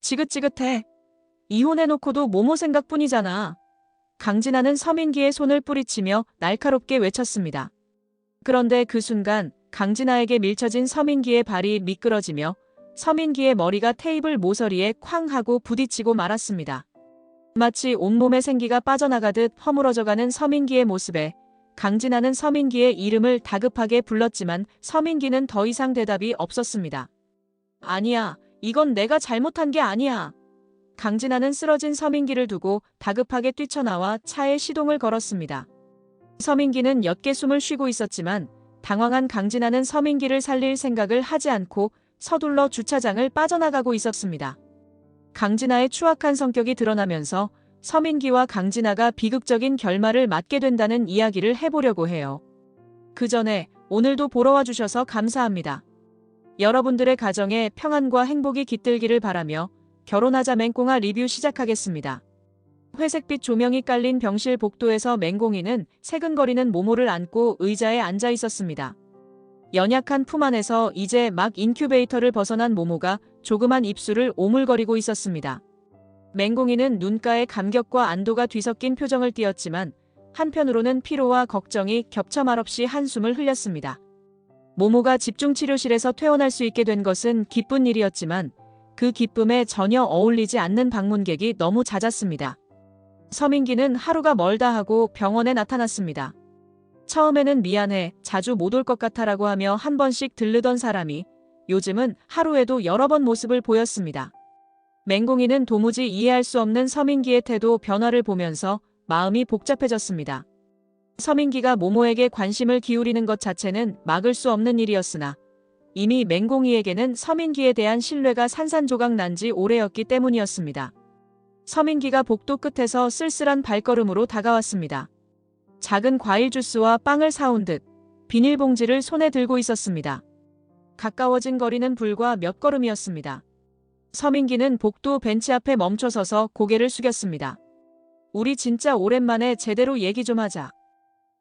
지긋지긋해. 이혼해놓고도 모모 생각뿐이잖아. 강진아는 서민기의 손을 뿌리치며 날카롭게 외쳤습니다. 그런데 그 순간 강진아에게 밀쳐진 서민기의 발이 미끄러지며 서민기의 머리가 테이블 모서리에 쾅 하고 부딪히고 말았습니다. 마치 온몸에 생기가 빠져나가듯 허물어져가는 서민기의 모습에 강진아는 서민기의 이름을 다급하게 불렀지만 서민기는 더 이상 대답이 없었습니다. 아니야, 이건 내가 잘못한 게 아니야. 강진아는 쓰러진 서민기를 두고 다급하게 뛰쳐나와 차에 시동을 걸었습니다. 서민기는 옅게 숨을 쉬고 있었지만 당황한 강진아는 서민기를 살릴 생각을 하지 않고 서둘러 주차장을 빠져나가고 있었습니다. 강진아의 추악한 성격이 드러나면서 서민기와 강진아가 비극적인 결말을 맞게 된다는 이야기를 해보려고 해요. 그 전에 오늘도 보러 와주셔서 감사합니다. 여러분들의 가정에 평안과 행복이 깃들기를 바라며 결혼하자 맹꽁아 리뷰 시작하겠습니다. 회색빛 조명이 깔린 병실 복도에서 맹꽁이는 새근거리는 모모를 안고 의자에 앉아 있었습니다. 연약한 품 안에서 이제 막 인큐베이터를 벗어난 모모가 조그만 입술을 오물거리고 있었습니다. 맹꽁이는 눈가에 감격과 안도가 뒤섞인 표정을 띄었지만 한편으로는 피로와 걱정이 겹쳐 말없이 한숨을 흘렸습니다. 모모가 집중치료실에서 퇴원할 수 있게 된 것은 기쁜 일이었지만 그 기쁨에 전혀 어울리지 않는 방문객이 너무 잦았습니다. 서민기는 하루가 멀다 하고 병원에 나타났습니다. 처음에는 미안해, 자주 못 올 것 같아라고 하며 한 번씩 들르던 사람이 요즘은 하루에도 여러 번 모습을 보였습니다. 맹꽁이는 도무지 이해할 수 없는 서민기의 태도 변화를 보면서 마음이 복잡해졌습니다. 서민기가 모모에게 관심을 기울이는 것 자체는 막을 수 없는 일이었으나 이미 맹꽁이에게는 서민기에 대한 신뢰가 산산조각 난 지 오래였기 때문이었습니다. 서민기가 복도 끝에서 쓸쓸한 발걸음으로 다가왔습니다. 작은 과일 주스와 빵을 사온 듯 비닐봉지를 손에 들고 있었습니다. 가까워진 거리는 불과 몇 걸음이었습니다. 서민기는 복도 벤치 앞에 멈춰서서 고개를 숙였습니다. 우리 진짜 오랜만에 제대로 얘기 좀 하자.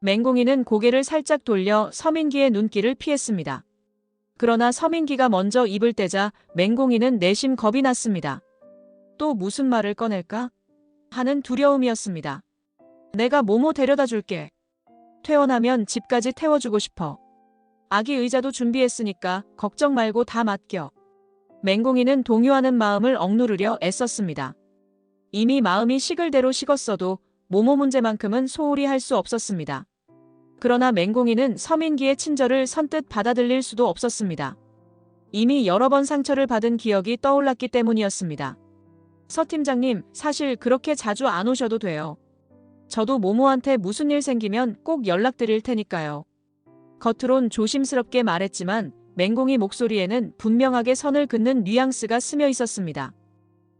맹꽁이는 고개를 살짝 돌려 서민기의 눈길을 피했습니다. 그러나 서민기가 먼저 입을 떼자 맹꽁이는 내심 겁이 났습니다. 또 무슨 말을 꺼낼까? 하는 두려움이었습니다. 내가 모모 데려다 줄게. 퇴원하면 집까지 태워주고 싶어. 아기 의자도 준비했으니까 걱정 말고 다 맡겨. 맹꽁이는 동요하는 마음을 억누르려 애썼습니다. 이미 마음이 식을 대로 식었어도 모모 문제만큼은 소홀히 할 수 없었습니다. 그러나 맹꽁이는 서민기의 친절을 선뜻 받아들일 수도 없었습니다. 이미 여러 번 상처를 받은 기억이 떠올랐기 때문이었습니다. 서 팀장님, 사실 그렇게 자주 안 오셔도 돼요. 저도 모모한테 무슨 일 생기면 꼭 연락드릴 테니까요. 겉으론 조심스럽게 말했지만 맹꽁이 목소리에는 분명하게 선을 긋는 뉘앙스가 스며 있었습니다.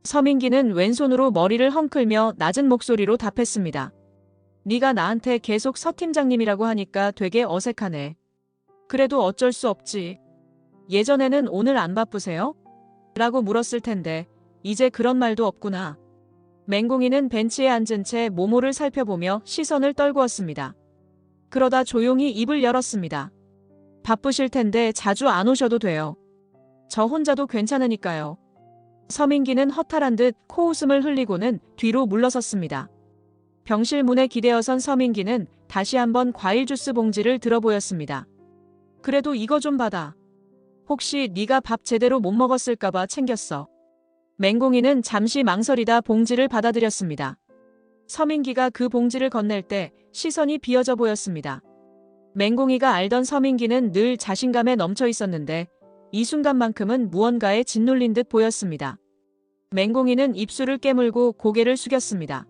서민기는 왼손으로 머리를 헝클며 낮은 목소리로 답했습니다. 네가 나한테 계속 서 팀장님이라고 하니까 되게 어색하네. 그래도 어쩔 수 없지. 예전에는 오늘 안 바쁘세요? 라고 물었을 텐데 이제 그런 말도 없구나. 맹꽁이는 벤치에 앉은 채 모모를 살펴보며 시선을 떨구었습니다. 그러다 조용히 입을 열었습니다. 바쁘실 텐데 자주 안 오셔도 돼요. 저 혼자도 괜찮으니까요. 서민기는 허탈한 듯 코웃음을 흘리고는 뒤로 물러섰습니다. 병실 문에 기대어선 서민기는 다시 한번 과일 주스 봉지를 들어보였습니다. 그래도 이거 좀 받아. 혹시 네가 밥 제대로 못 먹었을까봐 챙겼어. 맹꽁이는 잠시 망설이다 봉지를 받아들였습니다. 서민기가 그 봉지를 건넬 때 시선이 비어져 보였습니다. 맹꽁이가 알던 서민기는 늘 자신감에 넘쳐 있었는데 이 순간만큼은 무언가에 짓눌린 듯 보였습니다. 맹꽁이는 입술을 깨물고 고개를 숙였습니다.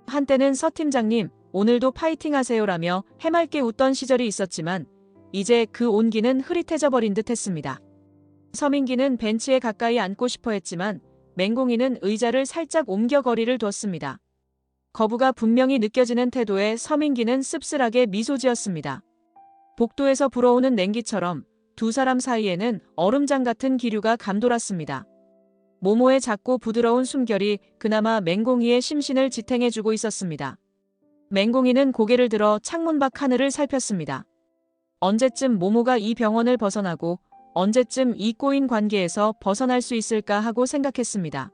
한때는 서 팀장님, 오늘도 파이팅 하세요라며 해맑게 웃던 시절이 있었지만 이제 그 온기는 흐릿해져 버린 듯 했습니다. 서민기는 벤치에 가까이 앉고 싶어 했지만 맹꽁이는 의자를 살짝 옮겨 거리를 뒀습니다. 거부가 분명히 느껴지는 태도에 서민기는 씁쓸하게 미소 지었습니다. 복도에서 불어오는 냉기처럼 두 사람 사이에는 얼음장 같은 기류가 감돌았습니다. 모모의 작고 부드러운 숨결이 그나마 맹꽁이의 심신을 지탱해주고 있었습니다. 맹꽁이는 고개를 들어 창문 밖 하늘을 살폈습니다. 언제쯤 모모가 이 병원을 벗어나고 언제쯤 이 꼬인 관계에서 벗어날 수 있을까 하고 생각했습니다.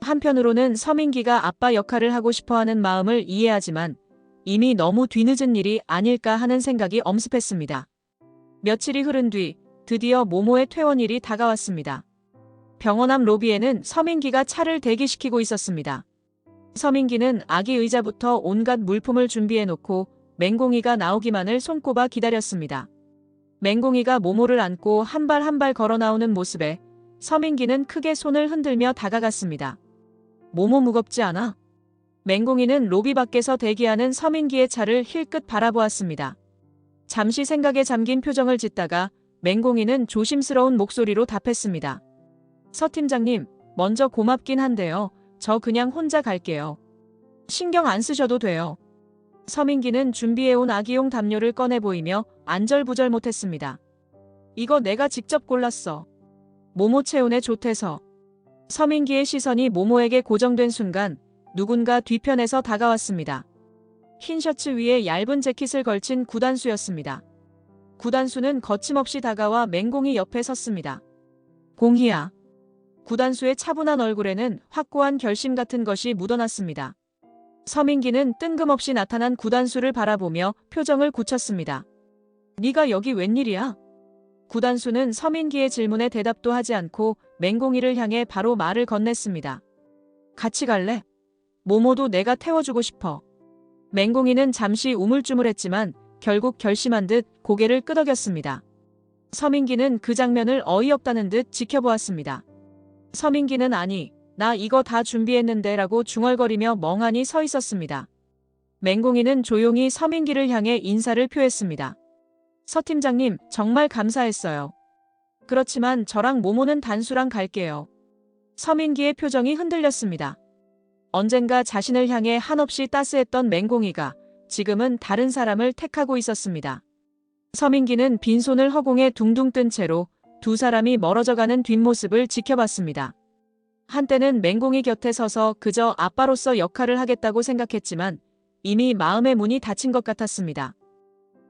한편으로는 서민기가 아빠 역할을 하고 싶어하는 마음을 이해하지만 이미 너무 뒤늦은 일이 아닐까 하는 생각이 엄습했습니다. 며칠이 흐른 뒤 드디어 모모의 퇴원일이 다가왔습니다. 병원 앞 로비에는 서민기가 차를 대기시키고 있었습니다. 서민기는 아기 의자부터 온갖 물품을 준비해놓고 맹공이가 나오기만을 손꼽아 기다렸습니다. 맹공이가 모모를 안고 한 발 한 발 걸어 나오는 모습에 서민기는 크게 손을 흔들며 다가갔습니다. 모모 무겁지 않아? 맹공이는 로비 밖에서 대기하는 서민기의 차를 힐끗 바라보았습니다. 잠시 생각에 잠긴 표정을 짓다가 맹공이는 조심스러운 목소리로 답했습니다. 서 팀장님, 먼저 고맙긴 한데요. 저 그냥 혼자 갈게요. 신경 안 쓰셔도 돼요. 서민기는 준비해온 아기용 담요를 꺼내 보이며 안절부절 못했습니다. 이거 내가 직접 골랐어. 모모 체온에 좋대서. 서민기의 시선이 모모에게 고정된 순간 누군가 뒤편에서 다가왔습니다. 흰 셔츠 위에 얇은 재킷을 걸친 구단수였습니다. 구단수는 거침없이 다가와 맹공이 옆에 섰습니다. 공희야. 구단수의 차분한 얼굴에는 확고한 결심 같은 것이 묻어났습니다. 서민기는 뜬금없이 나타난 구단수를 바라보며 표정을 굳혔습니다. 네가 여기 웬일이야? 구단수는 서민기의 질문에 대답도 하지 않고 맹공이를 향해 바로 말을 건넸습니다. 같이 갈래? 모모도 내가 태워주고 싶어. 맹공이는 잠시 우물쭈물했지만 결국 결심한 듯 고개를 끄덕였습니다. 서민기는 그 장면을 어이없다는 듯 지켜보았습니다. 서민기는 아니, 나 이거 다 준비했는데 라고 중얼거리며 멍하니 서 있었습니다. 맹공이는 조용히 서민기를 향해 인사를 표했습니다. 서 팀장님, 정말 감사했어요. 그렇지만 저랑 모모는 단수랑 갈게요. 서민기의 표정이 흔들렸습니다. 언젠가 자신을 향해 한없이 따스했던 맹공이가 지금은 다른 사람을 택하고 있었습니다. 서민기는 빈손을 허공에 둥둥 뜬 채로 두 사람이 멀어져가는 뒷모습을 지켜봤습니다. 한때는 맹공이 곁에 서서 그저 아빠로서 역할을 하겠다고 생각했지만 이미 마음의 문이 닫힌 것 같았습니다.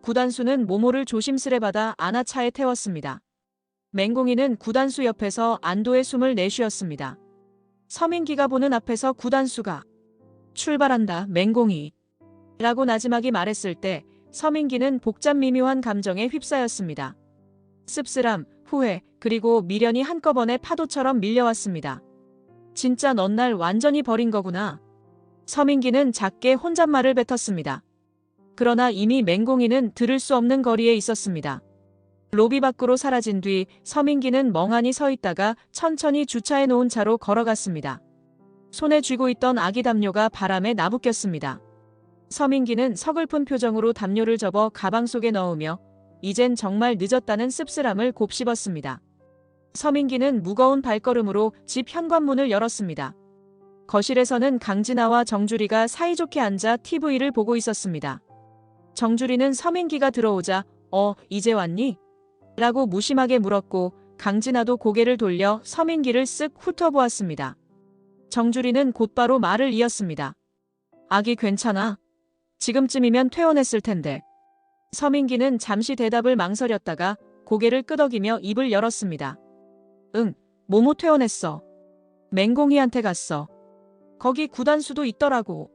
구단수는 모모를 조심스레 받아 안아 차에 태웠습니다. 맹공이는 구단수 옆에서 안도의 숨을 내쉬었습니다. 서민기가 보는 앞에서 구단수가 출발한다, 맹공이 라고 나지막이 말했을 때 서민기는 복잡 미묘한 감정에 휩싸였습니다. 씁쓸함, 후회, 그리고 미련이 한꺼번에 파도처럼 밀려왔습니다. 진짜 넌 날 완전히 버린 거구나. 서민기는 작게 혼잣말을 뱉었습니다. 그러나 이미 맹공이는 들을 수 없는 거리에 있었습니다. 로비 밖으로 사라진 뒤 서민기는 멍하니 서 있다가 천천히 주차해 놓은 차로 걸어갔습니다. 손에 쥐고 있던 아기 담요가 바람에 나부꼈습니다. 서민기는 서글픈 표정으로 담요를 접어 가방 속에 넣으며 이젠 정말 늦었다는 씁쓸함을 곱씹었습니다. 서민기는 무거운 발걸음으로 집 현관문을 열었습니다. 거실에서는 강진아와 정주리가 사이좋게 앉아 TV를 보고 있었습니다. 정주리는 서민기가 들어오자 이제 왔니? 라고 무심하게 물었고 강진아도 고개를 돌려 서민기를 쓱 훑어보았습니다. 정주리는 곧바로 말을 이었습니다. 아기 괜찮아? 지금쯤이면 퇴원했을 텐데. 서민기는 잠시 대답을 망설였다가 고개를 끄덕이며 입을 열었습니다. 응, 모모 퇴원했어. 맹공이한테 갔어. 거기 구단수도 있더라고.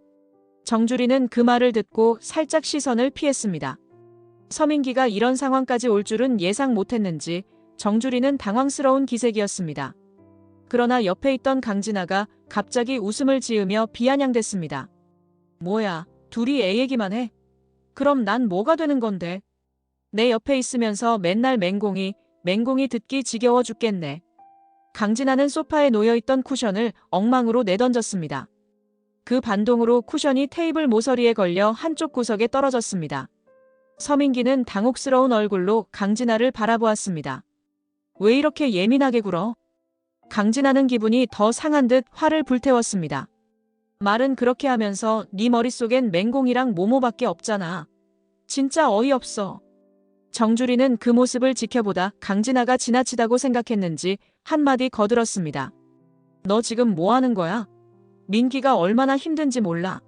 정주리는 그 말을 듣고 살짝 시선을 피했습니다. 서민기가 이런 상황까지 올 줄은 예상 못했는지 정주리는 당황스러운 기색이었습니다. 그러나 옆에 있던 강진아가 갑자기 웃음을 지으며 비아냥댔습니다. 뭐야, 둘이 애 얘기만 해? 그럼 난 뭐가 되는 건데? 내 옆에 있으면서 맨날 맹공이 듣기 지겨워 죽겠네. 강진아는 소파에 놓여있던 쿠션을 엉망으로 내던졌습니다. 그 반동으로 쿠션이 테이블 모서리에 걸려 한쪽 구석에 떨어졌습니다. 서민기는 당혹스러운 얼굴로 강진아를 바라보았습니다. 왜 이렇게 예민하게 굴어? 강진아는 기분이 더 상한 듯 화를 불태웠습니다. 말은 그렇게 하면서 네 머릿속엔 맹공이랑 모모밖에 없잖아. 진짜 어이없어. 정주리는 그 모습을 지켜보다 강진아가 지나치다고 생각했는지 한마디 거들었습니다. 너 지금 뭐 하는 거야? 민기가 얼마나 힘든지 몰라.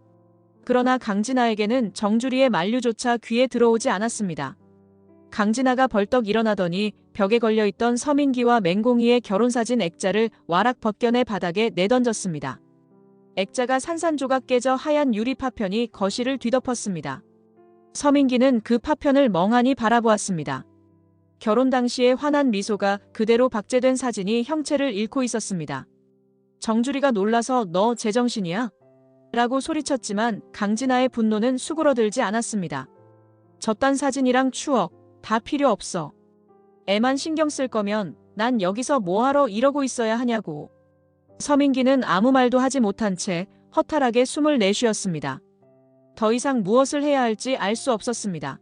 그러나 강진아에게는 정주리의 만류조차 귀에 들어오지 않았습니다. 강진아가 벌떡 일어나더니 벽에 걸려있던 서민기와 맹공이의 결혼사진 액자를 와락 벗겨내 바닥에 내던졌습니다. 액자가 산산조각 깨져 하얀 유리 파편이 거실을 뒤덮었습니다. 서민기는 그 파편을 멍하니 바라보았습니다. 결혼 당시의 환한 미소가 그대로 박제된 사진이 형체를 잃고 있었습니다. 정주리가 놀라서 너 제정신이야? 라고 소리쳤지만 강진아의 분노는 수그러들지 않았습니다. 저딴 사진이랑 추억 다 필요 없어. 애만 신경 쓸 거면 난 여기서 뭐하러 이러고 있어야 하냐고. 서민기는 아무 말도 하지 못한 채 허탈하게 숨을 내쉬었습니다. 더 이상 무엇을 해야 할지 알 수 없었습니다.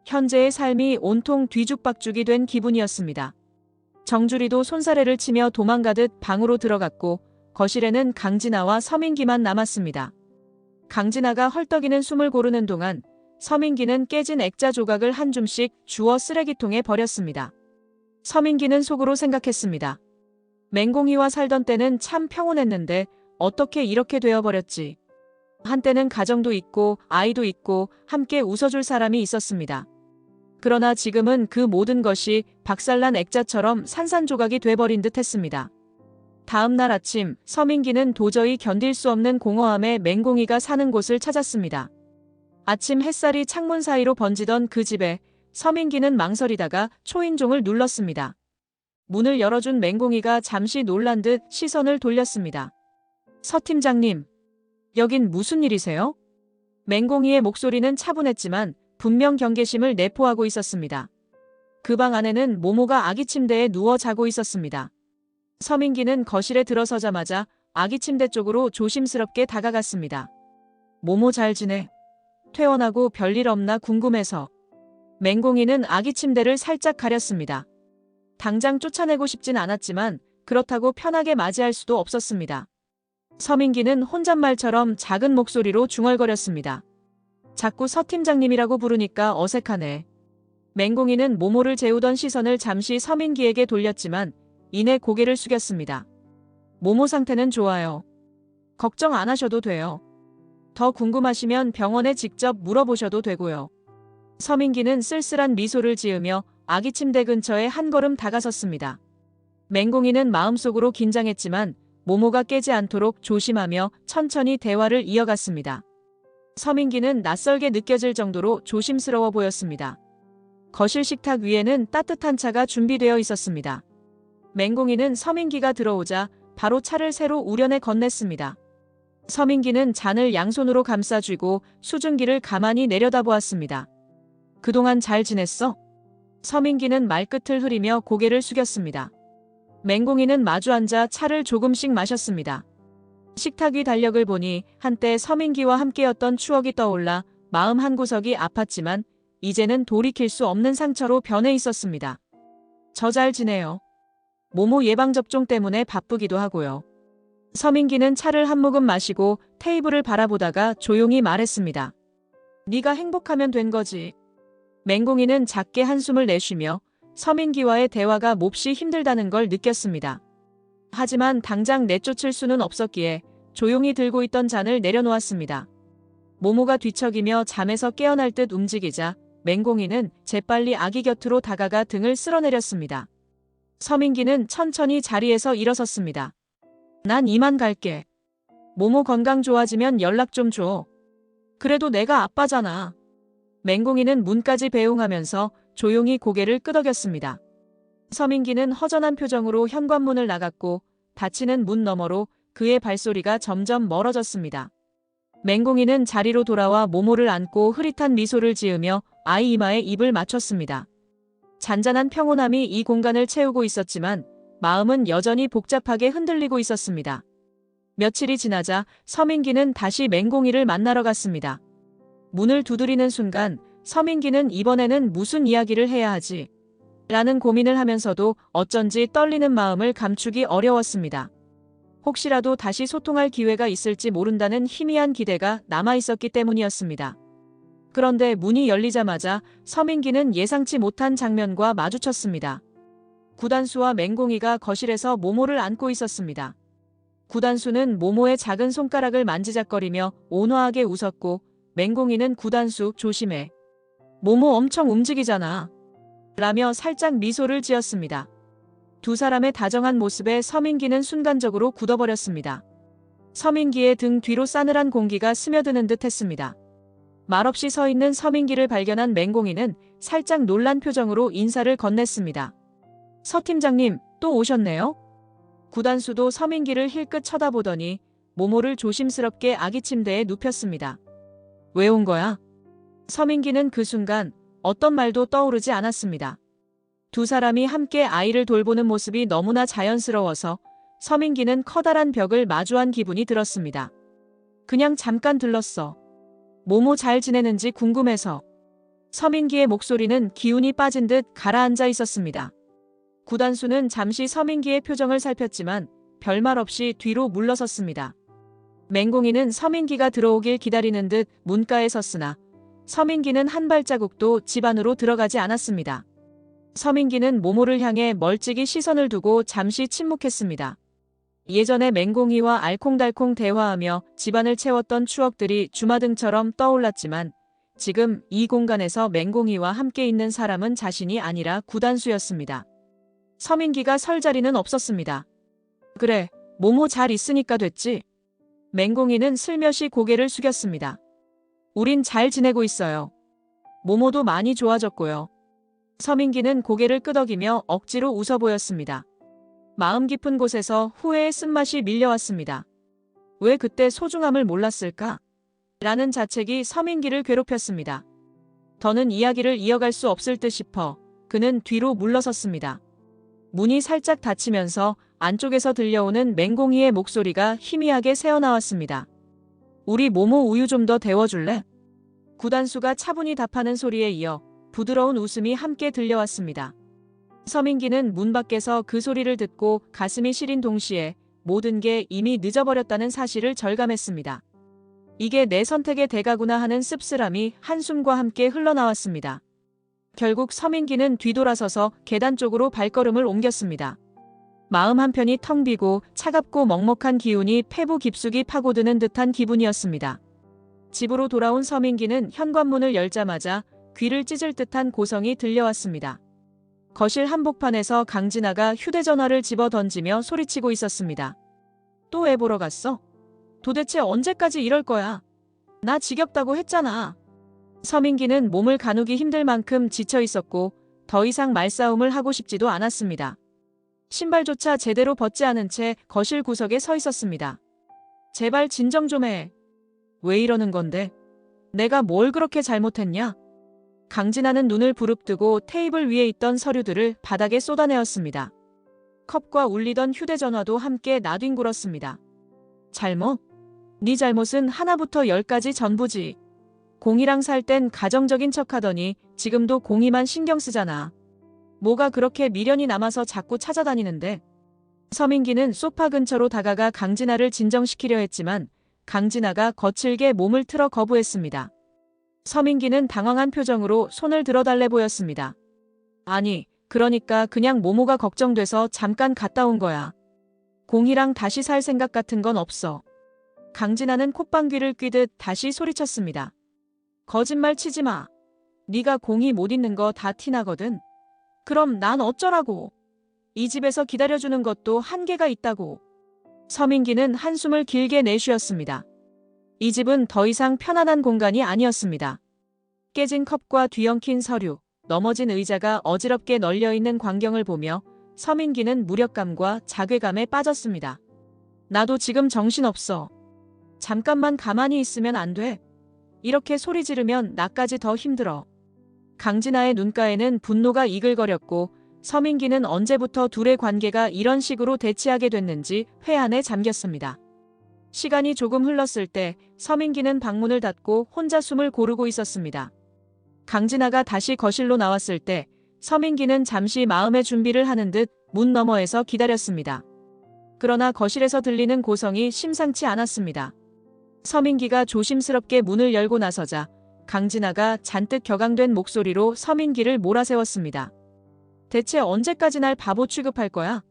현재의 삶이 온통 뒤죽박죽이 된 기분이었습니다. 정주리도 손사래를 치며 도망가듯 방으로 들어갔고 거실에는 강진아와 서민기만 남았습니다. 강진아가 헐떡이는 숨을 고르는 동안 서민기는 깨진 액자 조각을 한 줌씩 주워 쓰레기통에 버렸습니다. 서민기는 속으로 생각했습니다. 맹공이와 살던 때는 참 평온했는데 어떻게 이렇게 되어버렸지. 한때는 가정도 있고 아이도 있고 함께 웃어줄 사람이 있었습니다. 그러나 지금은 그 모든 것이 박살난 액자처럼 산산조각이 돼버린 듯 했습니다. 다음 날 아침 서민기는 도저히 견딜 수 없는 공허함에 맹공이가 사는 곳을 찾았습니다. 아침 햇살이 창문 사이로 번지던 그 집에 서민기는 망설이다가 초인종을 눌렀습니다. 문을 열어준 맹공이가 잠시 놀란 듯 시선을 돌렸습니다. 서 팀장님, 여긴 무슨 일이세요? 맹공이의 목소리는 차분했지만 분명 경계심을 내포하고 있었습니다. 그 방 안에는 모모가 아기 침대에 누워 자고 있었습니다. 서민기는 거실에 들어서자마자 아기 침대 쪽으로 조심스럽게 다가갔습니다. 모모 잘 지내? 퇴원하고 별일 없나 궁금해서. 맹공이는 아기 침대를 살짝 가렸습니다. 당장 쫓아내고 싶진 않았지만 그렇다고 편하게 맞이할 수도 없었습니다. 서민기는 혼잣말처럼 작은 목소리로 중얼거렸습니다. 자꾸 서 팀장님이라고 부르니까 어색하네. 맹공이는 모모를 재우던 시선을 잠시 서민기에게 돌렸지만 이내 고개를 숙였습니다. 모모 상태는 좋아요. 걱정 안 하셔도 돼요. 더 궁금하시면 병원에 직접 물어보셔도 되고요. 서민기는 쓸쓸한 미소를 지으며 아기 침대 근처에 한 걸음 다가섰습니다. 맹공이는 마음속으로 긴장했지만 모모가 깨지 않도록 조심하며 천천히 대화를 이어갔습니다. 서민기는 낯설게 느껴질 정도로 조심스러워 보였습니다. 거실 식탁 위에는 따뜻한 차가 준비되어 있었습니다. 맹공이는 서민기가 들어오자 바로 차를 새로 우려내 건넸습니다. 서민기는 잔을 양손으로 감싸쥐고 수증기를 가만히 내려다보았습니다. 그동안 잘 지냈어? 서민기는 말끝을 흐리며 고개를 숙였습니다. 맹공이는 마주 앉아 차를 조금씩 마셨습니다. 식탁 위 달력을 보니 한때 서민기와 함께였던 추억이 떠올라 마음 한구석이 아팠지만 이제는 돌이킬 수 없는 상처로 변해 있었습니다. 저 잘 지내요. 모모 예방접종 때문에 바쁘기도 하고요. 서민기는 차를 한 모금 마시고 테이블을 바라보다가 조용히 말했습니다. 네가 행복하면 된 거지. 맹공이는 작게 한숨을 내쉬며 서민기와의 대화가 몹시 힘들다는 걸 느꼈습니다. 하지만 당장 내쫓을 수는 없었기에 조용히 들고 있던 잔을 내려놓았습니다. 모모가 뒤척이며 잠에서 깨어날 듯 움직이자 맹공이는 재빨리 아기 곁으로 다가가 등을 쓸어내렸습니다. 서민기는 천천히 자리에서 일어섰습니다. 난 이만 갈게. 모모 건강 좋아지면 연락 좀 줘. 그래도 내가 아빠잖아. 맹공이는 문까지 배웅하면서 조용히 고개를 끄덕였습니다. 서민기는 허전한 표정으로 현관문을 나갔고 닫히는 문 너머로 그의 발소리가 점점 멀어졌습니다. 맹공이는 자리로 돌아와 모모를 안고 흐릿한 미소를 지으며 아이 이마에 입을 맞췄습니다. 잔잔한 평온함이 이 공간을 채우고 있었지만 마음은 여전히 복잡하게 흔들리고 있었습니다. 며칠이 지나자 서민기는 다시 맹공이를 만나러 갔습니다. 문을 두드리는 순간 서민기는 이번에는 무슨 이야기를 해야 하지? 라는 고민을 하면서도 어쩐지 떨리는 마음을 감추기 어려웠습니다. 혹시라도 다시 소통할 기회가 있을지 모른다는 희미한 기대가 남아있었기 때문이었습니다. 그런데 문이 열리자마자 서민기는 예상치 못한 장면과 마주쳤습니다. 구단수와 맹공이가 거실에서 모모를 안고 있었습니다. 구단수는 모모의 작은 손가락을 만지작거리며 온화하게 웃었고 맹공이는 구단수 조심해. 모모 엄청 움직이잖아. 라며 살짝 미소를 지었습니다. 두 사람의 다정한 모습에 서민기는 순간적으로 굳어버렸습니다. 서민기의 등 뒤로 싸늘한 공기가 스며드는 듯 했습니다. 말없이 서 있는 서민기를 발견한 맹공이는 살짝 놀란 표정으로 인사를 건넸습니다. 서 팀장님, 또 오셨네요? 구단수도 서민기를 힐끗 쳐다보더니 모모를 조심스럽게 아기 침대에 눕혔습니다. 왜 온 거야? 서민기는 그 순간 어떤 말도 떠오르지 않았습니다. 두 사람이 함께 아이를 돌보는 모습이 너무나 자연스러워서 서민기는 커다란 벽을 마주한 기분이 들었습니다. 그냥 잠깐 들렀어. 모모 잘 지내는지 궁금해서. 서민기의 목소리는 기운이 빠진 듯 가라앉아 있었습니다. 구단수는 잠시 서민기의 표정을 살폈지만 별말 없이 뒤로 물러섰습니다. 맹공이는 서민기가 들어오길 기다리는 듯 문가에 섰으나 서민기는 한 발자국도 집 안으로 들어가지 않았습니다. 서민기는 모모를 향해 멀찍이 시선을 두고 잠시 침묵했습니다. 예전에 맹공이와 알콩달콩 대화하며 집안을 채웠던 추억들이 주마등처럼 떠올랐지만 지금 이 공간에서 맹공이와 함께 있는 사람은 자신이 아니라 구단수였습니다. 서민기가 설 자리는 없었습니다. 그래, 모모 잘 있으니까 됐지. 맹공이는 슬며시 고개를 숙였습니다. 우린 잘 지내고 있어요. 모모도 많이 좋아졌고요. 서민기는 고개를 끄덕이며 억지로 웃어 보였습니다. 마음 깊은 곳에서 후회의 쓴맛이 밀려왔습니다. 왜 그때 소중함을 몰랐을까? 라는 자책이 서민기를 괴롭혔습니다. 더는 이야기를 이어갈 수 없을 듯 싶어 그는 뒤로 물러섰습니다. 문이 살짝 닫히면서 안쪽에서 들려오는 맹공이의 목소리가 희미하게 새어나왔습니다. 우리 모모 우유 좀 더 데워줄래? 구단수가 차분히 답하는 소리에 이어 부드러운 웃음이 함께 들려왔습니다. 서민기는 문 밖에서 그 소리를 듣고 가슴이 시린 동시에 모든 게 이미 늦어버렸다는 사실을 절감했습니다. 이게 내 선택의 대가구나 하는 씁쓸함이 한숨과 함께 흘러나왔습니다. 결국 서민기는 뒤돌아서서 계단 쪽으로 발걸음을 옮겼습니다. 마음 한편이 텅 비고 차갑고 먹먹한 기운이 폐부 깊숙이 파고드는 듯한 기분이었습니다. 집으로 돌아온 서민기는 현관문을 열자마자 귀를 찢을 듯한 고성이 들려왔습니다. 거실 한복판에서 강진아가 휴대전화를 집어 던지며 소리치고 있었습니다. 또 애 보러 갔어? 도대체 언제까지 이럴 거야? 나 지겹다고 했잖아. 서민기는 몸을 가누기 힘들 만큼 지쳐 있었고 더 이상 말싸움을 하고 싶지도 않았습니다. 신발조차 제대로 벗지 않은 채 거실 구석에 서 있었습니다. 제발 진정 좀 해. 왜 이러는 건데? 내가 뭘 그렇게 잘못했냐? 강진아는 눈을 부릅뜨고 테이블 위에 있던 서류들을 바닥에 쏟아내었습니다. 컵과 울리던 휴대전화도 함께 나뒹굴었습니다. 잘못? 네 잘못은 하나부터 열까지 전부지. 공이랑 살 땐 가정적인 척하더니 지금도 공이만 신경 쓰잖아. 뭐가 그렇게 미련이 남아서 자꾸 찾아다니는데? 서민기는 소파 근처로 다가가 강진아를 진정시키려 했지만 강진아가 거칠게 몸을 틀어 거부했습니다. 서민기는 당황한 표정으로 손을 들어달래 보였습니다. 아니, 그러니까 그냥 모모가 걱정돼서 잠깐 갔다 온 거야. 공이랑 다시 살 생각 같은 건 없어. 강진아는 콧방귀를 뀌듯 다시 소리쳤습니다. 거짓말 치지 마. 네가 공이 못 있는 거 다 티나거든. 그럼 난 어쩌라고. 이 집에서 기다려주는 것도 한계가 있다고. 서민기는 한숨을 길게 내쉬었습니다. 이 집은 더 이상 편안한 공간이 아니었습니다. 깨진 컵과 뒤엉킨 서류, 넘어진 의자가 어지럽게 널려있는 광경을 보며 서민기는 무력감과 자괴감에 빠졌습니다. 나도 지금 정신없어. 잠깐만 가만히 있으면 안 돼. 이렇게 소리 지르면 나까지 더 힘들어. 강진아의 눈가에는 분노가 이글거렸고 서민기는 언제부터 둘의 관계가 이런 식으로 대치하게 됐는지 회한에 잠겼습니다. 시간이 조금 흘렀을 때 서민기는 방문을 닫고 혼자 숨을 고르고 있었습니다. 강진아가 다시 거실로 나왔을 때 서민기는 잠시 마음의 준비를 하는 듯 문 너머에서 기다렸습니다. 그러나 거실에서 들리는 고성이 심상치 않았습니다. 서민기가 조심스럽게 문을 열고 나서자 강진아가 잔뜩 격앙된 목소리로 서민기를 몰아세웠습니다. 대체 언제까지 날 바보 취급할 거야?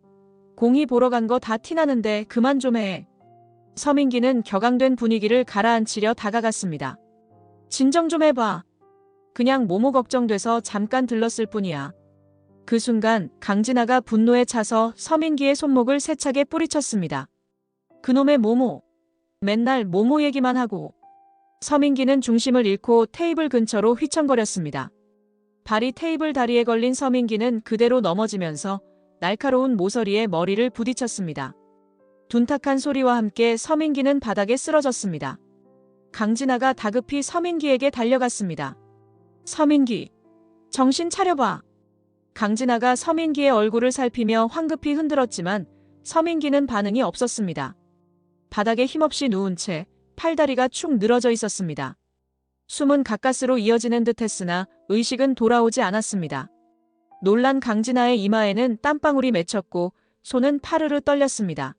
공이 보러 간 거 다 티나는데 그만 좀 해. 서민기는 격앙된 분위기를 가라앉히려 다가갔습니다. 진정 좀 해봐. 그냥 모모 걱정돼서 잠깐 들렀을 뿐이야. 그 순간 강진아가 분노에 차서 서민기의 손목을 세차게 뿌리쳤습니다. 그놈의 모모. 맨날 모모 얘기만 하고. 서민기는 중심을 잃고 테이블 근처로 휘청거렸습니다. 발이 테이블 다리에 걸린 서민기는 그대로 넘어지면서 날카로운 모서리에 머리를 부딪혔습니다. 둔탁한 소리와 함께 서민기는 바닥에 쓰러졌습니다. 강진아가 다급히 서민기에게 달려갔습니다. 서민기, 정신 차려봐. 강진아가 서민기의 얼굴을 살피며 황급히 흔들었지만 서민기는 반응이 없었습니다. 바닥에 힘없이 누운 채 팔다리가 축 늘어져 있었습니다. 숨은 가까스로 이어지는 듯 했으나 의식은 돌아오지 않았습니다. 놀란 강진아의 이마에는 땀방울이 맺혔고 손은 파르르 떨렸습니다.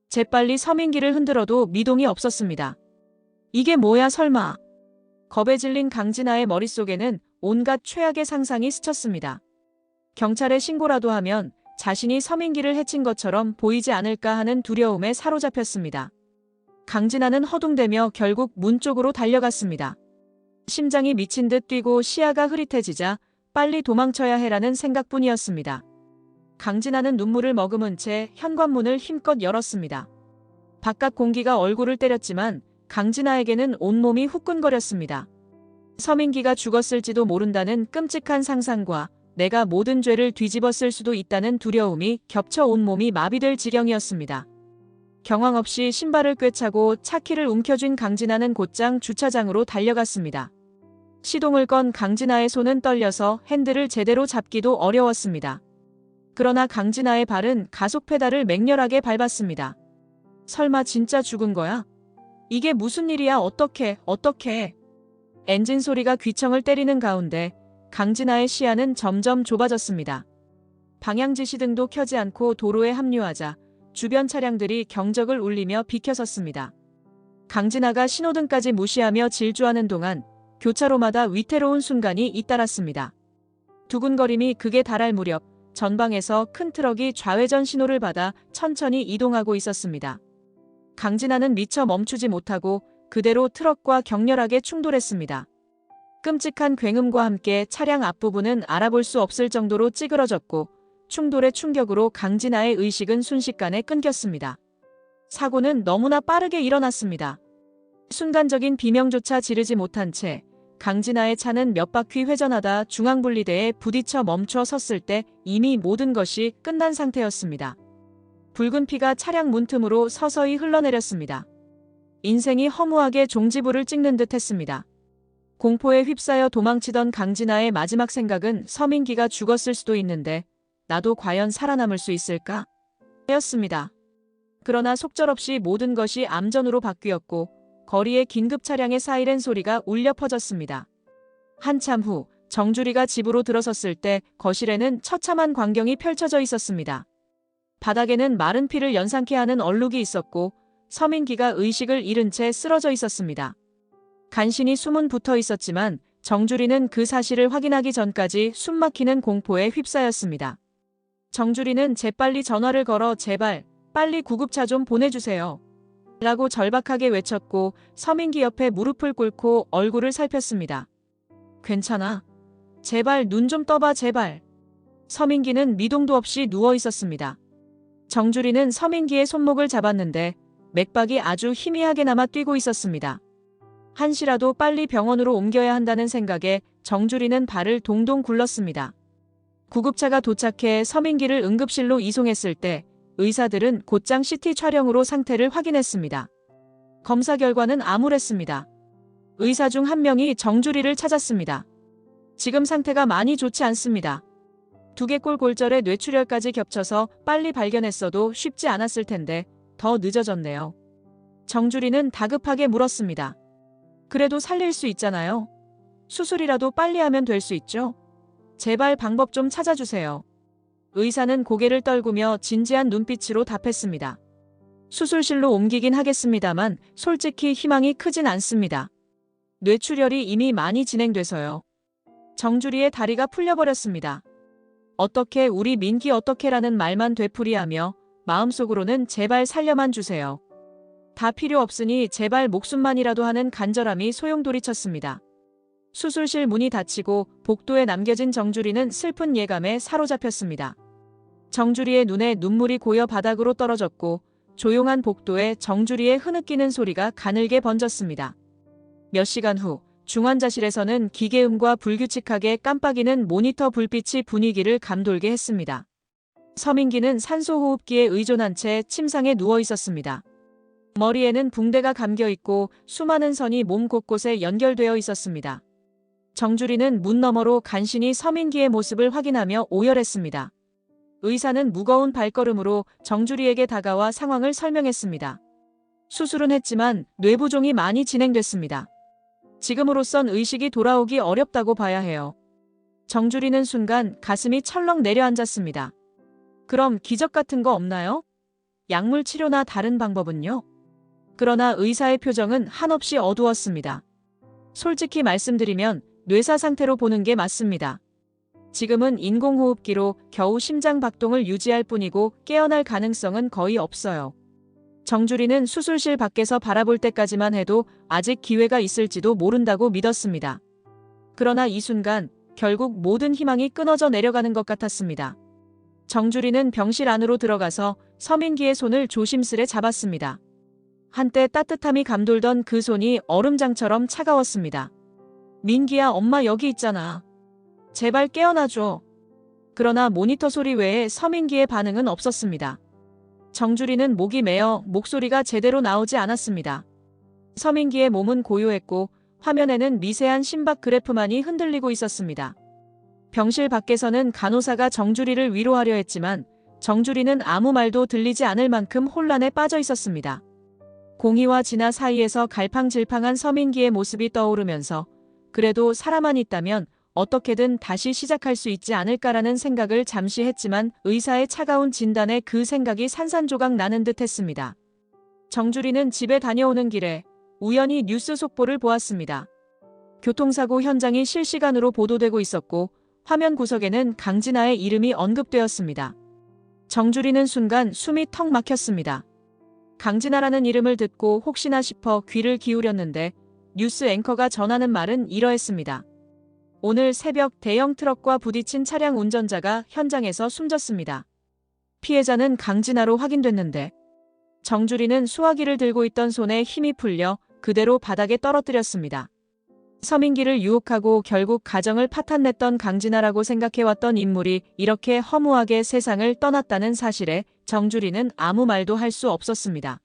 재빨리 서민기를 흔들어도 미동이 없었습니다. 이게 뭐야 설마. 겁에 질린 강진아의 머릿속에는 온갖 최악의 상상이 스쳤습니다. 경찰에 신고라도 하면 자신이 서민기를 해친 것처럼 보이지 않을까 하는 두려움에 사로잡혔습니다. 강진아는 허둥대며 결국 문 쪽으로 달려갔습니다. 심장이 미친 듯 뛰고 시야가 흐릿해지자 빨리 도망쳐야 해라는 생각뿐이었습니다. 강진아는 눈물을 머금은 채 현관문을 힘껏 열었습니다. 바깥 공기가 얼굴을 때렸지만 강진아에게는 온몸이 후끈거렸습니다. 서민기가 죽었을지도 모른다는 끔찍한 상상과 내가 모든 죄를 뒤집었을 수도 있다는 두려움이 겹쳐 온몸이 마비될 지경이었습니다. 경황 없이 신발을 꿰차고 차키를 움켜쥔 강진아는 곧장 주차장으로 달려갔습니다. 시동을 건 강진아의 손은 떨려서 핸들을 제대로 잡기도 어려웠습니다. 그러나 강진아의 발은 가속 페달을 맹렬하게 밟았습니다. 설마 진짜 죽은 거야? 이게 무슨 일이야? 어떡해? 엔진 소리가 귀청을 때리는 가운데 강진아의 시야는 점점 좁아졌습니다. 방향지시등도 켜지 않고 도로에 합류하자 주변 차량들이 경적을 울리며 비켜섰습니다. 강진아가 신호등까지 무시하며 질주하는 동안 교차로마다 위태로운 순간이 잇따랐습니다. 두근거림이 극에 달할 무렵 전방에서 큰 트럭이 좌회전 신호를 받아 천천히 이동하고 있었습니다. 강진아는 미처 멈추지 못하고 그대로 트럭과 격렬하게 충돌했습니다. 끔찍한 굉음과 함께 차량 앞부분은 알아볼 수 없을 정도로 찌그러졌고 충돌의 충격으로 강진아의 의식은 순식간에 끊겼습니다. 사고는 너무나 빠르게 일어났습니다. 순간적인 비명조차 지르지 못한 채 강진아의 차는 몇 바퀴 회전하다 중앙분리대에 부딪혀 멈춰 섰을 때 이미 모든 것이 끝난 상태였습니다. 붉은 피가 차량 문틈으로 서서히 흘러내렸습니다. 인생이 허무하게 종지부를 찍는 듯 했습니다. 공포에 휩싸여 도망치던 강진아의 마지막 생각은 서민기가 죽었을 수도 있는데 나도 과연 살아남을 수 있을까? 였습니다. 그러나 속절없이 모든 것이 암전으로 바뀌었고 거리의 긴급 차량의 사이렌 소리가 울려 퍼졌습니다. 한참 후 정주리가 집으로 들어섰을 때 거실에는 처참한 광경이 펼쳐져 있었습니다. 바닥에는 마른 피를 연상케 하는 얼룩이 있었고 서민기가 의식을 잃은 채 쓰러져 있었습니다. 간신히 숨은 붙어 있었지만 정주리는 그 사실을 확인하기 전까지 숨막히는 공포에 휩싸였습니다. 정주리는 재빨리 전화를 걸어 제발 빨리 구급차 좀 보내주세요. 라고 절박하게 외쳤고 서민기 옆에 무릎을 꿇고 얼굴을 살폈습니다. 괜찮아. 제발 눈 좀 떠봐 제발. 서민기는 미동도 없이 누워 있었습니다. 정주리는 서민기의 손목을 잡았는데 맥박이 아주 희미하게나마 뛰고 있었습니다. 한시라도 빨리 병원으로 옮겨야 한다는 생각에 정주리는 발을 동동 굴렀습니다. 구급차가 도착해 서민기를 응급실로 이송했을 때 의사들은 곧장 CT 촬영으로 상태를 확인했습니다. 검사 결과는 암울했습니다. 의사 중 한 명이 정주리를 찾았습니다. 지금 상태가 많이 좋지 않습니다. 두개골 골절에 뇌출혈까지 겹쳐서 빨리 발견했어도 쉽지 않았을 텐데 더 늦어졌네요. 정주리는 다급하게 물었습니다. 그래도 살릴 수 있잖아요. 수술이라도 빨리 하면 될 수 있죠. 제발 방법 좀 찾아주세요. 의사는 고개를 떨구며 진지한 눈빛으로 답했습니다. 수술실로 옮기긴 하겠습니다만 솔직히 희망이 크진 않습니다. 뇌출혈이 이미 많이 진행돼서요. 정주리의 다리가 풀려버렸습니다. 어떻게 우리 민기 어떻게라는 말만 되풀이하며 마음속으로는 제발 살려만 주세요. 다 필요 없으니 제발 목숨만이라도 하는 간절함이 소용돌이쳤습니다. 수술실 문이 닫히고 복도에 남겨진 정주리는 슬픈 예감에 사로잡혔습니다. 정주리의 눈에 눈물이 고여 바닥으로 떨어졌고 조용한 복도에 정주리의 흐느끼는 소리가 가늘게 번졌습니다. 몇 시간 후 중환자실에서는 기계음과 불규칙하게 깜빡이는 모니터 불빛이 분위기를 감돌게 했습니다. 서민기는 산소호흡기에 의존한 채 침상에 누워 있었습니다. 머리에는 붕대가 감겨 있고 수많은 선이 몸 곳곳에 연결되어 있었습니다. 정주리는 문 너머로 간신히 서민기의 모습을 확인하며 오열했습니다. 의사는 무거운 발걸음으로 정주리에게 다가와 상황을 설명했습니다. 수술은 했지만 뇌부종이 많이 진행됐습니다. 지금으로선 의식이 돌아오기 어렵다고 봐야 해요. 정주리는 순간 가슴이 철렁 내려앉았습니다. 그럼 기적 같은 거 없나요? 약물 치료나 다른 방법은요? 그러나 의사의 표정은 한없이 어두웠습니다. 솔직히 말씀드리면 뇌사 상태로 보는 게 맞습니다. 지금은 인공호흡기로 겨우 심장 박동을 유지할 뿐이고 깨어날 가능성은 거의 없어요. 정주리는 수술실 밖에서 바라볼 때까지만 해도 아직 기회가 있을지도 모른다고 믿었습니다. 그러나 이 순간 결국 모든 희망이 끊어져 내려가는 것 같았습니다. 정주리는 병실 안으로 들어가서 서민기의 손을 조심스레 잡았습니다. 한때 따뜻함이 감돌던 그 손이 얼음장처럼 차가웠습니다. 민기야, 엄마 여기 있잖아. 제발 깨어나줘. 그러나 모니터 소리 외에 서민기의 반응은 없었습니다. 정주리는 목이 메어 목소리가 제대로 나오지 않았습니다. 서민기의 몸은 고요했고 화면에는 미세한 심박 그래프만이 흔들리고 있었습니다. 병실 밖에서는 간호사가 정주리를 위로하려 했지만 정주리는 아무 말도 들리지 않을 만큼 혼란에 빠져 있었습니다. 공희와 진아 사이에서 갈팡질팡한 서민기의 모습이 떠오르면서 그래도 사람만 있다면 어떻게든 다시 시작할 수 있지 않을까라는 생각을 잠시 했지만 의사의 차가운 진단에 그 생각이 산산조각 나는 듯 했습니다. 정주리는 집에 다녀오는 길에 우연히 뉴스 속보를 보았습니다. 교통사고 현장이 실시간으로 보도되고 있었고 화면 구석에는 강진아의 이름이 언급되었습니다. 정주리는 순간 숨이 턱 막혔습니다. 강진아라는 이름을 듣고 혹시나 싶어 귀를 기울였는데 뉴스 앵커가 전하는 말은 이러했습니다. 오늘 새벽 대형 트럭과 부딪힌 차량 운전자가 현장에서 숨졌습니다. 피해자는 강진아로 확인됐는데 정주리는 수화기를 들고 있던 손에 힘이 풀려 그대로 바닥에 떨어뜨렸습니다. 서민기를 유혹하고 결국 가정을 파탄냈던 강진아라고 생각해왔던 인물이 이렇게 허무하게 세상을 떠났다는 사실에 정주리는 아무 말도 할 수 없었습니다.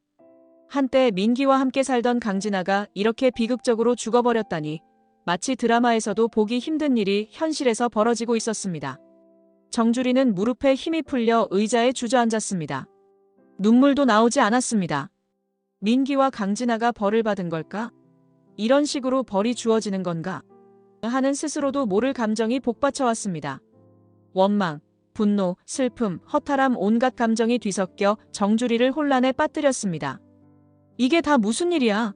한때 민기와 함께 살던 강진아가 이렇게 비극적으로 죽어버렸다니 마치 드라마에서도 보기 힘든 일이 현실에서 벌어지고 있었습니다. 정주리는 무릎에 힘이 풀려 의자에 주저앉았습니다. 눈물도 나오지 않았습니다. 민기와 강진아가 벌을 받은 걸까? 이런 식으로 벌이 주어지는 건가? 하는 스스로도 모를 감정이 복받쳐왔습니다. 원망, 분노, 슬픔, 허탈함 온갖 감정이 뒤섞여 정주리를 혼란에 빠뜨렸습니다. 이게 다 무슨 일이야?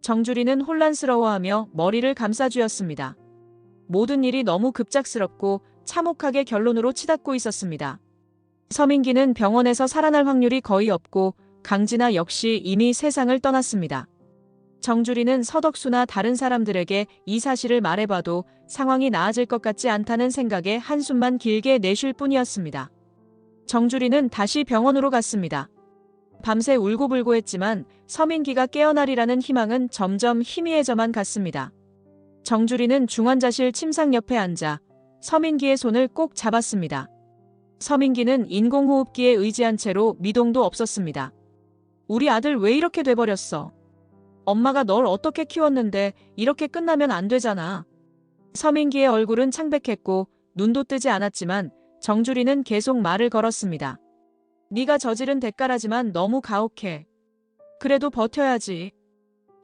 정주리는 혼란스러워하며 머리를 감싸쥐었습니다. 모든 일이 너무 급작스럽고 참혹하게 결론으로 치닫고 있었습니다. 서민기는 병원에서 살아날 확률이 거의 없고 강진아 역시 이미 세상을 떠났습니다. 정주리는 서덕수나 다른 사람들에게 이 사실을 말해봐도 상황이 나아질 것 같지 않다는 생각에 한숨만 길게 내쉴 뿐이었습니다. 정주리는 다시 병원으로 갔습니다. 밤새 울고불고 했지만 서민기가 깨어나리라는 희망은 점점 희미해져만 갔습니다. 정주리는 중환자실 침상 옆에 앉아 서민기의 손을 꼭 잡았습니다. 서민기는 인공호흡기에 의지한 채로 미동도 없었습니다. 우리 아들 왜 이렇게 돼버렸어? 엄마가 널 어떻게 키웠는데 이렇게 끝나면 안 되잖아. 서민기의 얼굴은 창백했고 눈도 뜨지 않았지만 정주리는 계속 말을 걸었습니다. 네가 저지른 대가라지만 너무 가혹해. 그래도 버텨야지.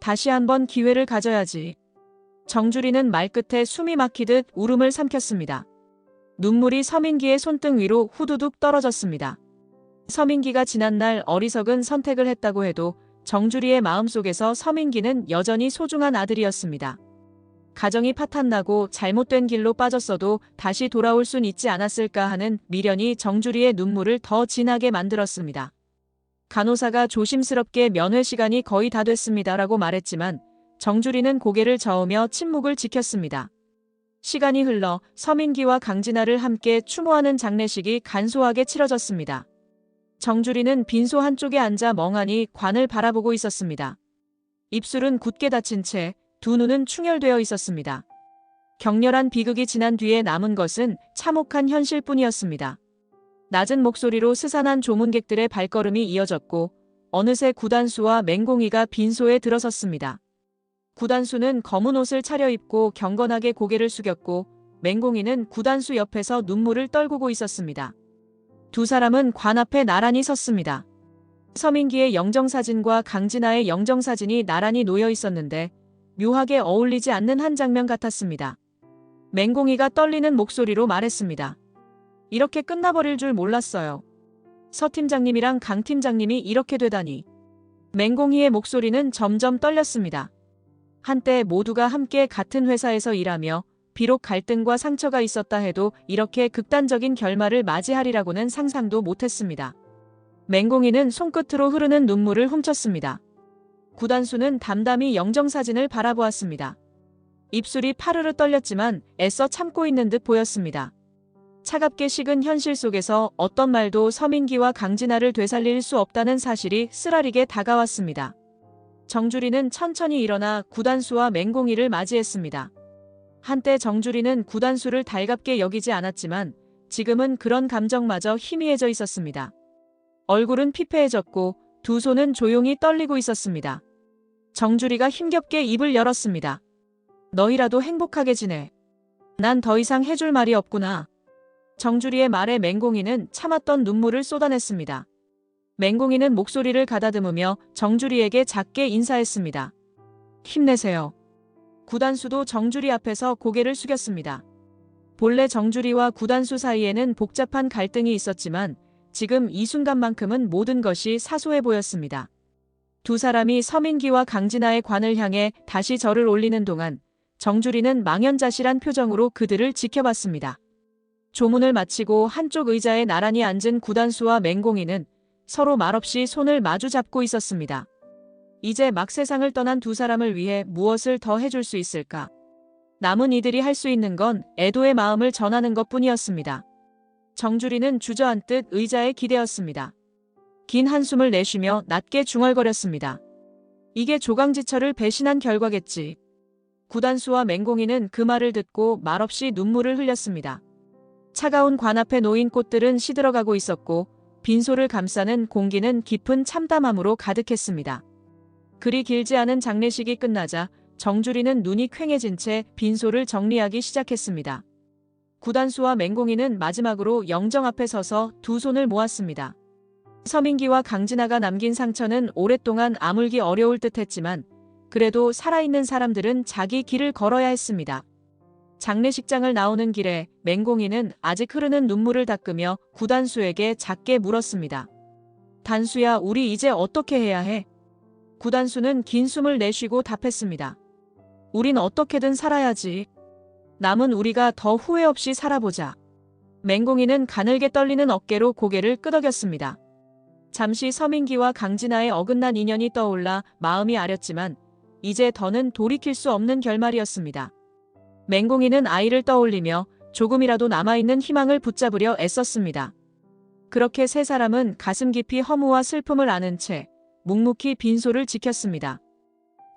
다시 한번 기회를 가져야지. 정주리는 말끝에 숨이 막히듯 울음을 삼켰습니다. 눈물이 서민기의 손등 위로 후두둑 떨어졌습니다. 서민기가 지난날 어리석은 선택을 했다고 해도 정주리의 마음속에서 서민기는 여전히 소중한 아들이었습니다. 가정이 파탄나고 잘못된 길로 빠졌어도 다시 돌아올 순 있지 않았을까 하는 미련이 정주리의 눈물을 더 진하게 만들었습니다. 간호사가 조심스럽게 면회 시간이 거의 다 됐습니다라고 말했지만 정주리는 고개를 저으며 침묵을 지켰습니다. 시간이 흘러 서민기와 강진아를 함께 추모하는 장례식이 간소하게 치러졌습니다. 정주리는 빈소 한쪽에 앉아 멍하니 관을 바라보고 있었습니다. 입술은 굳게 닫힌 채 두 눈은 충혈되어 있었습니다. 격렬한 비극이 지난 뒤에 남은 것은 참혹한 현실뿐이었습니다. 낮은 목소리로 스산한 조문객들의 발걸음이 이어졌고 어느새 구단수와 맹공이가 빈소에 들어섰습니다. 구단수는 검은 옷을 차려입고 경건하게 고개를 숙였고 맹공이는 구단수 옆에서 눈물을 떨구고 있었습니다. 두 사람은 관 앞에 나란히 섰습니다. 서민기의 영정사진과 강진아의 영정사진이 나란히 놓여 있었는데 묘하게 어울리지 않는 한 장면 같았습니다. 맹공이가 떨리는 목소리로 말했습니다. 이렇게 끝나버릴 줄 몰랐어요. 서 팀장님이랑 강 팀장님이 이렇게 되다니. 맹공이의 목소리는 점점 떨렸습니다. 한때 모두가 함께 같은 회사에서 일하며 비록 갈등과 상처가 있었다 해도 이렇게 극단적인 결말을 맞이하리라고는 상상도 못했습니다. 맹공이는 손끝으로 흐르는 눈물을 훔쳤습니다. 구단수는 담담히 영정사진을 바라보았습니다. 입술이 파르르 떨렸지만 애써 참고 있는 듯 보였습니다. 차갑게 식은 현실 속에서 어떤 말도 서민기와 강진아를 되살릴 수 없다는 사실이 쓰라리게 다가왔습니다. 정주리는 천천히 일어나 구단수와 맹공이를 맞이했습니다. 한때 정주리는 구단수를 달갑게 여기지 않았지만 지금은 그런 감정마저 희미해져 있었습니다. 얼굴은 피폐해졌고 두 손은 조용히 떨리고 있었습니다. 정주리가 힘겹게 입을 열었습니다. 너희라도 행복하게 지내. 난 더 이상 해줄 말이 없구나. 정주리의 말에 맹공이는 참았던 눈물을 쏟아냈습니다. 맹공이는 목소리를 가다듬으며 정주리에게 작게 인사했습니다. 힘내세요. 구단수도 정주리 앞에서 고개를 숙였습니다. 본래 정주리와 구단수 사이에는 복잡한 갈등이 있었지만 지금 이 순간만큼은 모든 것이 사소해 보였습니다. 두 사람이 서민기와 강진아의 관을 향해 다시 절을 올리는 동안 정주리는 망연자실한 표정으로 그들을 지켜봤습니다. 조문을 마치고 한쪽 의자에 나란히 앉은 구단수와 맹공이는 서로 말없이 손을 마주 잡고 있었습니다. 이제 막 세상을 떠난 두 사람을 위해 무엇을 더 해줄 수 있을까? 남은 이들이 할 수 있는 건 애도의 마음을 전하는 것뿐이었습니다. 정주리는 주저앉듯 의자에 기대었습니다. 긴 한숨을 내쉬며 낮게 중얼거렸습니다. 이게 조강지철을 배신한 결과겠지. 구단수와 맹공이는 그 말을 듣고 말없이 눈물을 흘렸습니다. 차가운 관 앞에 놓인 꽃들은 시들어가고 있었고 빈소를 감싸는 공기는 깊은 참담함으로 가득했습니다. 그리 길지 않은 장례식이 끝나자 정주리는 눈이 퀭해진 채 빈소를 정리하기 시작했습니다. 구단수와 맹공이는 마지막으로 영정 앞에 서서 두 손을 모았습니다. 서민기와 강진아가 남긴 상처는 오랫동안 아물기 어려울 듯했지만 그래도 살아있는 사람들은 자기 길을 걸어야 했습니다. 장례식장을 나오는 길에 맹공이는 아직 흐르는 눈물을 닦으며 구단수에게 작게 물었습니다. 단수야, 우리 이제 어떻게 해야 해? 구단수는 긴 숨을 내쉬고 답했습니다. 우린 어떻게든 살아야지. 남은 우리가 더 후회 없이 살아보자. 맹공이는 가늘게 떨리는 어깨로 고개를 끄덕였습니다. 잠시 서민기와 강진아의 어긋난 인연이 떠올라 마음이 아렸지만 이제 더는 돌이킬 수 없는 결말이었습니다. 맹공이는 아이를 떠올리며 조금이라도 남아있는 희망을 붙잡으려 애썼습니다. 그렇게 세 사람은 가슴 깊이 허무와 슬픔을 안은 채 묵묵히 빈소를 지켰습니다.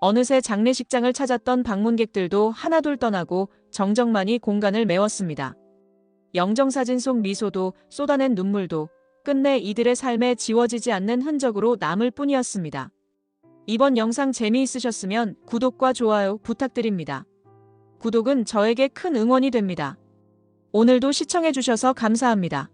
어느새 장례식장을 찾았던 방문객들도 하나둘 떠나고 정적만이 공간을 메웠습니다. 영정사진 속 미소도 쏟아낸 눈물도 끝내 이들의 삶에 지워지지 않는 흔적으로 남을 뿐이었습니다. 이번 영상 재미있으셨으면 구독과 좋아요 부탁드립니다. 구독은 저에게 큰 응원이 됩니다. 오늘도 시청해주셔서 감사합니다.